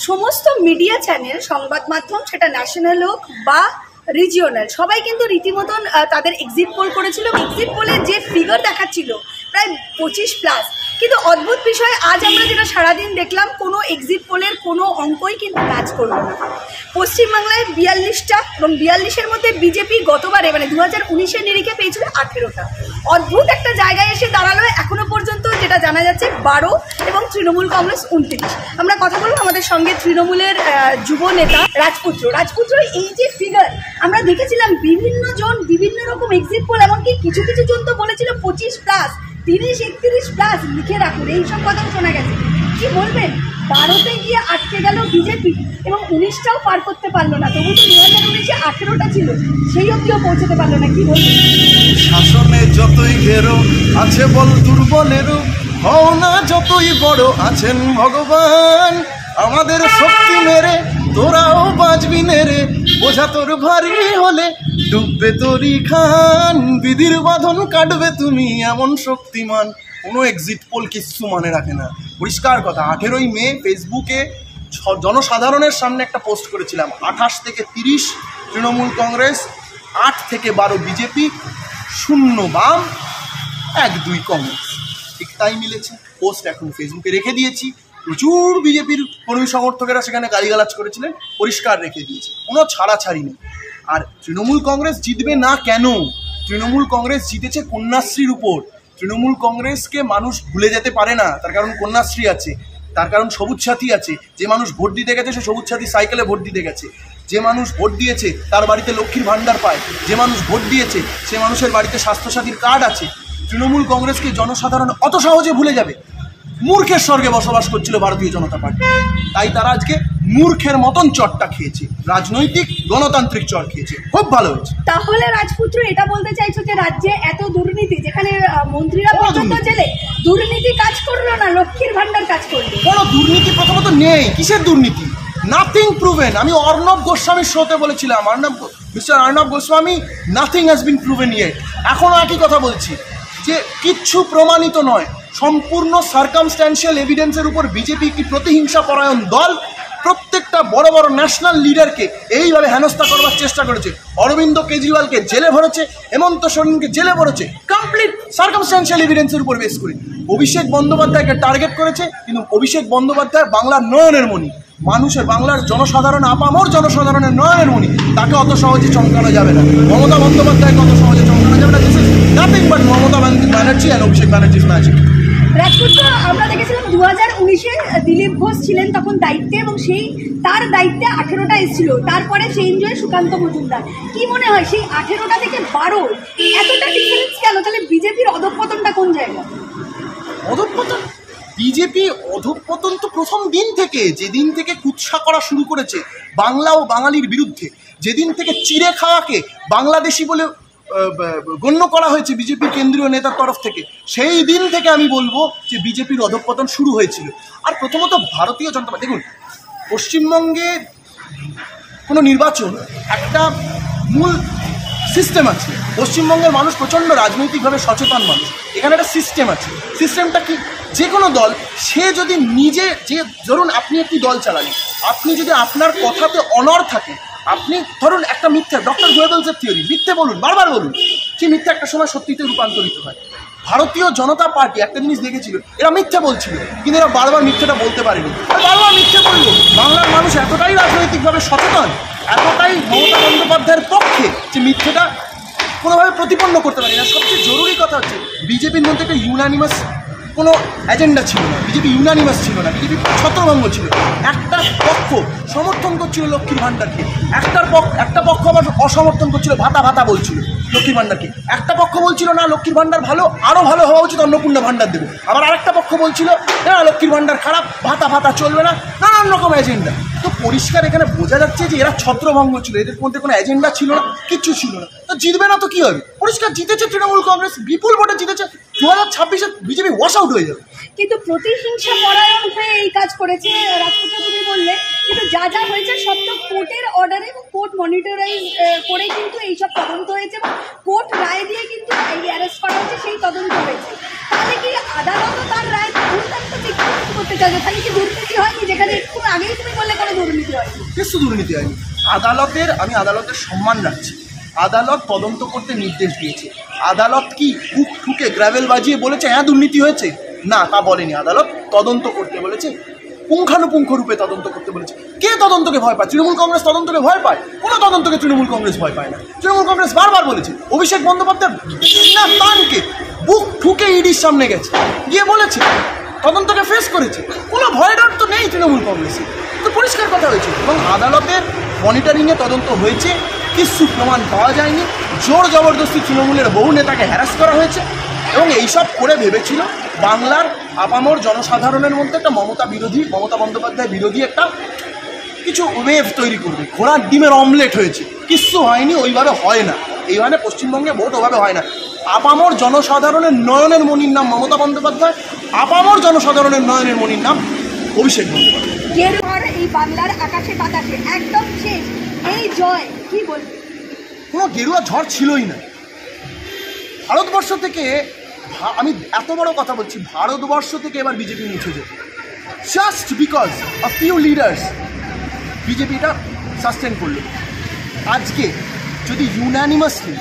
সমস্ত media channel, সংবাদ মাধ্যম, সেটা ন্যাশনাল হোক বা রিজিওনাল, সবাই কিন্তু রীতিমতন তাদের এক্সিট পোল করেছিল। এক্সিট পোলে যে ফিগার দেখাচ্ছিল প্রায় 25+, কিন্তু অদ্ভুত বিষয় আজ আমরা যেটা সারাদিন দেখলাম, কোনো এক্সিট পোলের কোনো অঙ্কই কিন্তু ম্যাচ করলো না। পশ্চিমবাংলায় 42টা এবং 42-এর মধ্যে বিজেপি গতবারে মানে 2019-এর নিরিখে পেয়েছিল 18টা। অদ্ভুত একটা জায়গায় এসে দাঁড়ালো। এখনো পর্যন্ত যেটা জানা যাচ্ছে 12 এবং তৃণমূল কংগ্রেস 29। আমরা কথা বলবো আমাদের সঙ্গে তৃণমূলের যুব নেতা রাজপুত্র। এই যে ফিগার আমরা দেখেছিলাম, বিভিন্ন জন বিভিন্ন রকম এক্সিট পোল, এমনকি কিছু জন তো বলেছিল 25+, 30-31+ লিখে রাখুন, এইসব কথা শোনা গেছে। কি বলবেন? 12তে গিয়ে আটকে গেল বিজেপি এবং 19টাও পার করতে পারলো না। তবু তো 2019-এ 18টা ছিল, সেই অবধিও পৌঁছতে পারলো না। কি বলবেন? শাসনে যতই ঘেরো আছে বল দুর্বলেরও, হও না যতই বড় আছেন ভগবান। আমাদের শক্তি মেরে তোরাও বাঁচবি নেরে, বোঝা তোর ভারী হলে ডুববে তোরই খান। বিধির বাঁধন কাটবে তুমি এমন শক্তিমান। কোনো এক্সিট পোল কিচ্ছু মানে রাখে না। পরিষ্কার কথা, 18ই মে ফেসবুকে জনসাধারণের সামনে একটা পোস্ট করেছিলাম, 28 থেকে 30 তৃণমূল কংগ্রেস, 8 থেকে 12 বিজেপি, 0 বাম, 1-2 কংগ্রেস। ঠিক তাই মিলেছে। পোস্ট এখন ফেসবুকে রেখে দিয়েছি। প্রচুর বিজেপির কর্মী সমর্থকেরা সেখানে গালিগালাজ করেছিলেন, পরিষ্কার রেখে দিয়েছে, কোনো ছাড়াছাড়ি নেই। আর তৃণমূল কংগ্রেস জিতবে না কেন? তৃণমূল কংগ্রেস জিতেছে কন্যাশ্রীর উপর। তৃণমূল কংগ্রেসকে মানুষ ভুলে যেতে পারে না, তার কারণ কন্যাশ্রী আছে, তার কারণ সবুজ সাথী আছে। যে মানুষ ভোট দিতে গেছে সে সবুজ সাথী সাইকেলে ভোট দিতে গেছে। যে মানুষ ভোট দিয়েছে তার বাড়িতে লক্ষ্মীর ভাণ্ডার পায়। যে মানুষ ভোট দিয়েছে সে মানুষের বাড়িতে স্বাস্থ্যসাথীর কার্ড আছে। তৃণমূল কংগ্রেসকে জনসাধারণ অত সহজে ভুলে যাবে? মূর্খের স্বর্গে বসবাস করছিল ভারতীয় জনতা পার্টি, তাই তারা আজকে মূর্খের মতন চটটা খেয়েছে, রাজনৈতিক গণতান্ত্রিক চট খেয়েছে। খুব ভালো হয়েছে। তাহলে রাজপুত্র এটা বলতে চাইছো যে রাজ্যে এত দুর্নীতি, যেখানে মন্ত্রীরা পর্যন্ত জেলে, দুর্নীতি কাজ করলো না, লক্ষ্মীর ভাণ্ডার কাজ করলো? কোনো দুর্নীতি প্রথমত নেই। কিসের দুর্নীতি? Nothing proven. আমি অর্ণব গোস্বামীর শোতে বলেছিলাম, mister Arnab Goswami, nothing has been proven yet. এখনও একই কথা বলছি যে কিচ্ছু প্রমাণিত নয়। সম্পূর্ণ সার্কামস্ট্যান্সিয়াল এভিডেন্সের উপর বিজেপি কি প্রতিহিংসা পরায়ণ দল। প্রত্যেকটা বড় বড় ন্যাশনাল লিডারকে এইভাবে হেনস্থা করবার চেষ্টা করেছে। অরবিন্দ কেজরিওয়ালকে জেলে ভরেছে, হেমন্ত সোরেনকে জেলে ভরেছে, কমপ্লিট সার্কামস্ট্যান্সিয়াল এভিডেন্সের উপর বেস করে। অভিষেক বন্দ্যোপাধ্যায়কে টার্গেট করেছে, কিন্তু অভিষেক বন্দ্যোপাধ্যায় বাংলার নয়নের মণি, মানুষের, বাংলার জনসাধারণ, আপামর জনসাধারণের নয়নের মণি, তাকে অত সহজে চমকানো যাবে না। মমতা বন্দ্যোপাধ্যায়কে অত সহজে চমকানো যাবে না। This is nothing but Mamata Banerjee and Abhishek ব্যানার্জির ম্যাজিক। রাজপুত্র, আমরা দেখেছিলাম 2019-এ দিলীপ ঘোষ ছিলেন তখন দায়িত্বে, এবং তার দায়িত্বে 18টা এসেছিল। তারপরে চেঞ্জ হয়ে সুকান্ত মজুমদার। কি মনে হয় সেই 18টা থেকে 12 এতটা ডিফারেন্স কেন? তাহলে বিজেপির অধঃপতনটা কোন জায়গায়? অধঃপতন? বিজেপি অধঃপতন তো প্রথম দিন থেকে, যেদিন থেকে কুৎসা করা শুরু করেছে বাংলা ও বাঙালির বিরুদ্ধে, যেদিন থেকে চিড়ে খাওয়াকে বাংলাদেশি বলে গণ্য করা হয়েছে বিজেপির কেন্দ্রীয় নেতার তরফ থেকে, সেই দিন থেকে আমি বলবো যে বিজেপির অধঃপতন শুরু হয়েছিল। আর প্রথমত ভারতীয় জনতা পার্টি, দেখুন, পশ্চিমবঙ্গে কোনো নির্বাচন একটা মূল সিস্টেম আছে। পশ্চিমবঙ্গের মানুষ প্রচণ্ড রাজনৈতিকভাবে সচেতন মানুষ। এখানে একটা সিস্টেম আছে। সিস্টেমটা কি? যে কোনো দল, সে যদি নিজে, যে ধরুন আপনি একটি দল চালালেন, আপনি যদি আপনার কথাতে অনড় থাকে, আপনি ধরুন একটা মিথ্যা, ডক্টর গোয়েবলসের থিওরি, মিথ্যে বলুন, বারবার বলুন, সেই মিথ্যা একটা সময় সত্যিতে রূপান্তরিত হয়। ভারতীয় জনতা পার্টি একটা জিনিস দেখেছিল, এরা মিথ্যা বলছিল, কিন্তু এরা বারবার মিথ্যাটা বলতে পারেনি। আর বারবার মিথ্যে বলল। বাংলার মানুষ এতটাই রাজনৈতিকভাবে সচেতন, এতটাই মমতা বন্দ্যোপাধ্যায়ের পক্ষে, যে মিথ্যেটা কোনোভাবে প্রতিপন্ন করতে পারে না। সবচেয়ে জরুরি কথা হচ্ছে, বিজেপির মধ্যে একটা ইউনানিমাস কোনো এজেন্ডা ছিল না। বিজেপি ইউনানিমাস ছিল না, বিজেপি ছত্রভঙ্গ ছিল। একটা পক্ষ সমর্থন করছিল লক্ষ্মীর ভাণ্ডারকে, একটা পক্ষ আবার অসমর্থন করছিল, ভাতা বলছিল লক্ষ্মীর ভাণ্ডারকে। একটা পক্ষ বলছিল না লক্ষ্মীর ভাণ্ডার ভালো, আরও ভালো হওয়া উচিত, অন্নপূর্ণা ভাণ্ডার দেবো। আবার আরেকটা পক্ষ বলছিল না লক্ষ্মীর ভাণ্ডার খারাপ, ভাতা চলবে না, নানান রকম এজেন্ডা। তো পরিষ্কার এখানে বোঝা যাচ্ছে যে এরা ছত্রভঙ্গ ছিল, এদের মধ্যে কোনো এজেন্ডা ছিল না, কিচ্ছু ছিল না। তো জিতবে না তো কী হবে? পরিষ্কার জিতেছে তৃণমূল কংগ্রেস, বিপুল ভোটে জিতেছে। 2026-এ বিজেপি ওয়াশ আউট হয়ে যাবে। কিন্তু প্রতিহিংসা পরায়ণ হয়ে এই কাজ করেছে রাজপুত্র, তুমি বললে, কিন্তু যা হয়েছে সব তো কোর্টের অর্ডারে এবং কোর্ট মনিটরাইজ করে কিন্তু এইসব তদন্ত হয়েছে, এবং কোর্ট রায় দিয়ে কিন্তু এই অ্যারেস্ট করা হয়েছে, সেই তদন্ত হয়েছে। তাহলে কি আদালতও তার রায় ভুল থাকতে করতে চাও যেখানে কি দুর্নীতি হয়নি, যেখানে একটু আগেই তুমি বললে কোনো দুর্নীতি হয়নি? কিছু দুর্নীতি হয়নি। আমি আদালতের সম্মান রাখছি। আদালত তদন্ত করতে নির্দেশ দিয়েছে। আদালত কি বুক ঠুকে গ্র্যাভেল বাজিয়ে বলেছে হ্যাঁ দুর্নীতি হয়েছে? না, তা বলেনি। আদালত তদন্ত করতে বলেছে, পুঙ্খানুপুঙ্খ রূপে তদন্ত করতে বলেছে। কে তদন্তকে ভয় পায়? তৃণমূল কংগ্রেস তদন্তকে ভয় পায়? কোনো তদন্তকে তৃণমূল কংগ্রেস ভয় পায় না। তৃণমূল কংগ্রেস বারবার বলেছে, অভিষেক বন্দ্যোপাধ্যায় তানকে বুক ঠুকে ইডির সামনে গেছে, গিয়ে বলেছে, তদন্তকে ফেস করেছে। কোনো ভয় ডর তো নেই তৃণমূল কংগ্রেসে, তো পরিষ্কার কথা হয়েছে। এবং আদালতের মনিটরিংয়ে তদন্ত হয়েছে, কিছু প্রমাণ পাওয়া যায়নি। জোর জবরদস্তি তৃণমূলের বহু নেতাকে হ্যারাস করা হয়েছে এবং এইসব করে ভেবেছিল বাংলার আপামর জনসাধারণের মধ্যে একটা মমতা বন্দ্যোপাধ্যায় বিরোধী একটা কিছু ওয়েভ তৈরি করবে। ঘোড়ার ডিমের অমলেট হয়েছে, কিচ্ছু হয়নি, ওইভাবে হয় না। এইভাবে পশ্চিমবঙ্গে ভোট ওভাবে হয় না। আপামর জনসাধারণের নয়নের মণির নাম মমতা বন্দ্যোপাধ্যায়, আপামর জনসাধারণের নয়নের মণির নাম অভিষেক বন্দ্যোপাধ্যায়। এই বাংলার আকাশে বাতাসে একদম শেষ এই জয়, কি বলবে? কোনো গেরুয়া ঝড় ছিলই না ভারতবর্ষ থেকে। আমি এত বড় কথা বলছি, ভারতবর্ষ থেকে এবার বিজেপি মুছে যেত, just because of few leaders BJP এটা সাস্টেন করলো। আজকে যদি ইউনানিমাসলি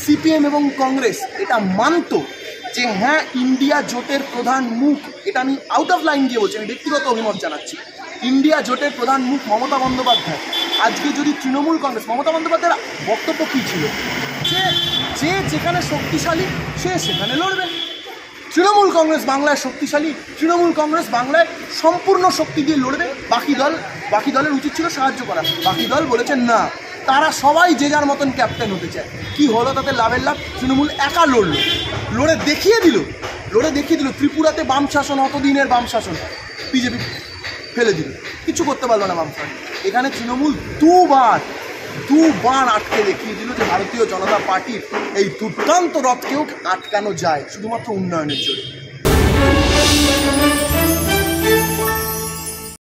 সিপিএম এবং কংগ্রেস এটা মানত যে হ্যাঁ ইন্ডিয়া জোটের প্রধান মুখ, এটা আমি আউট অফ লাইন দিয়ে বলছি, আমি ব্যক্তিগত অভিমত জানাচ্ছি, ইন্ডিয়া জোটের প্রধান মুখ মমতা বন্দ্যোপাধ্যায়, আজকে যদি তৃণমূল কংগ্রেস, মমতা বন্দ্যোপাধ্যায়ের বক্তব্য কী ছিল যে যেখানে শক্তিশালী সে সেখানে লড়বে। তৃণমূল কংগ্রেস বাংলায় শক্তিশালী, তৃণমূল কংগ্রেস বাংলায় সম্পূর্ণ শক্তি দিয়ে লড়বে। বাকি দলের উচিত ছিল সাহায্য করা। বাকি দল বলেছেন না, তারা সবাই যে যার মতন ক্যাপ্টেন হতে চায়। কি হলো তাতে? লাভের লাভ। তৃণমূল একা লড়ে দেখিয়ে দিল ত্রিপুরাতে বাম শাসন, অতদিনের বাম শাসন বিজেপি ফেলে দিল, কিছু করতে পারলো না বামফ্রন্ট। এখানে তৃণমূল দুবার আটকে দেখিয়ে দিল যে ভারতীয় জনতা পার্টির এই দুর্দান্ত রথকেও আটকানো যায় শুধুমাত্র উন্নয়নের জন্য।